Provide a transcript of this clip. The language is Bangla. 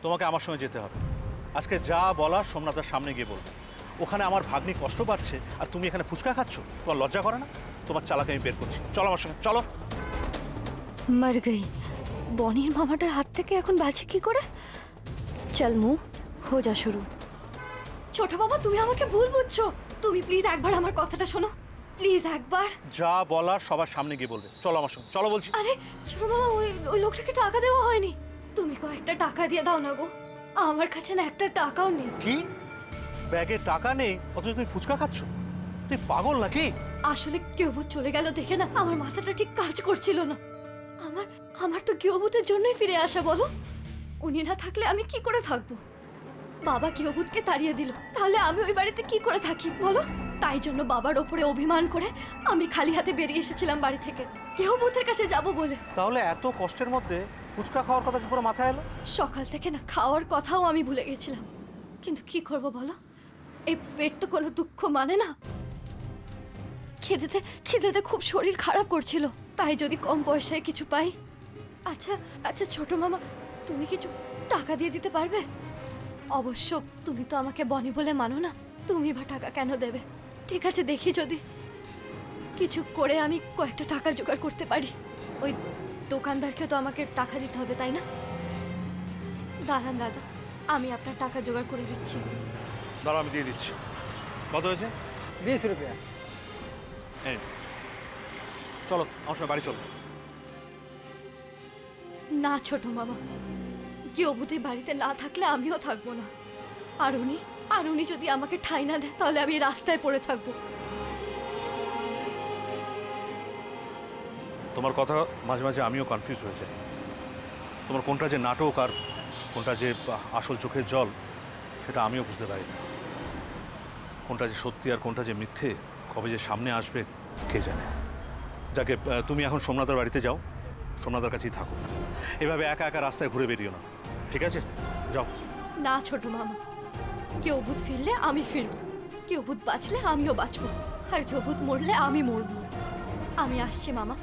তোমাকে আমার সঙ্গে যেতে হবে। আজকে যা বলার সোমনাথের সামনে গিয়ে বলবে। ওখানে আমার ভাগ্নি কষ্ট পাচ্ছে আর তুমি এখানে ফুচকা খাচ্ছ, তোমার লজ্জা করে না? তোমার চালাকে আমি বের করছি, চলো আমার সঙ্গে চলো। মর গই, বনির মামাটার হাত থেকে এখন বাঁচে কি করে? চল মু হো যা শুরু। ছোট বাবা তুমি আমাকে ভুল বুঝছো, তুমি প্লিজ একবার আমার কথাটা শোনো, প্লিজ একবার। যা বলার সবার সামনে গিয়ে বলবে, চলো আমার সঙ্গে চলো বলছি। আরে ছোট বাবা ওই লোকটাকে টাকা দেওয়া হয়নি, তুমি কয়েকটা টাকা দিয়ে দাও না গো, আমার কাছে না একটা টাকাও নেই। কি ব্যাগে টাকা নেই অথচ তুমি ফুচকা খাচ্ছ? তুই পাগল নাকি? আসলে গৃহবধূ চলে গেল দেখে না আমার মাথাটা ঠিক কাজ করছিল না। আমার তো গৃহবধূর জন্যই ফিরে আসা, বলো উনি না থাকলে আমি কি করে থাকবো? বাবা গৃহবধূকে তাড়িয়ে দিল, তাহলে আমি ওই বাড়িতে কি করে থাকি বলো? তাই জন্য বাবার ওপরে অভিমান করে আমি খালি হাতে বেরিয়ে এসেছিলাম বাড়ি থেকে, গৃহবধূর কাছে যাব বলে। তাহলে এত কষ্টের মধ্যে ফুচকা খাওয়ার কথা কি করে মাথায় এলো? সকাল থেকে না খাওয়ার কথাও আমি ভুলে গেছিলাম, কিন্তু কি করব বলো, এই পেট তো কোনো দুঃখ মানে না। খিদেতে খুব শরীর খারাপ করছিল, তাই যদি কম পয়সায় কিছু পাই। আচ্ছা আচ্ছা ছোট মামা, তুমি কিছু টাকা দিয়ে দিতে পারবে? অবশ্য তুমি তো আমাকে বনি বলে মানো না, তুমি বা টাকা কেন দেবে? ঠিক আছে দেখি যদি কিছু করে আমি কয়েকটা টাকা জোগাড় করতে পারি। ওই দোকানদারকে তো আমাকে টাকা দিতে হবে তাই না? দাঁড়ান দাদা, আমি আপনার টাকা জোগাড় করে দিচ্ছি। দাঁড়াও আমি দিয়ে দিচ্ছি। কত হয়েছে? 20 रुपया। এই চলো আমার সঙ্গে বাড়ি চলো। না ছোট মামা, গৃহবধূ বাড়িতে না থাকলে আমিও থাকবো না, আর উনি যদি আমাকে ঠাঁই না দেয় তাহলে আমি রাস্তায় পড়ে থাকবো। তোমার কথা মাঝে মাঝে আমিও কনফিউজ হয়ে যাই। তোমার কোনটা যে নাটক আর কোনটা যে আসল চোখের জল সেটা আমিও বুঝতে পারি না। কোনটা যে সত্যি আর কোনটা যে মিথ্যে কবে যে সামনে আসবে কে জানে। যাকে তুমি এখন সোমনাথের বাড়িতে যাও, সোমনাথের কাছেই থাকো, এভাবে একা একা রাস্তায় ঘুরে বেরিও না, ঠিক আছে? যাও। না ছোট মামা, গৃহবধূ ফিরলে আমি ফিরবো, গৃহবধূ বাঁচলে আমিও বাঁচবো, আর গৃহবধূ মরলে আমি মরবো। আমি আসছি মামা।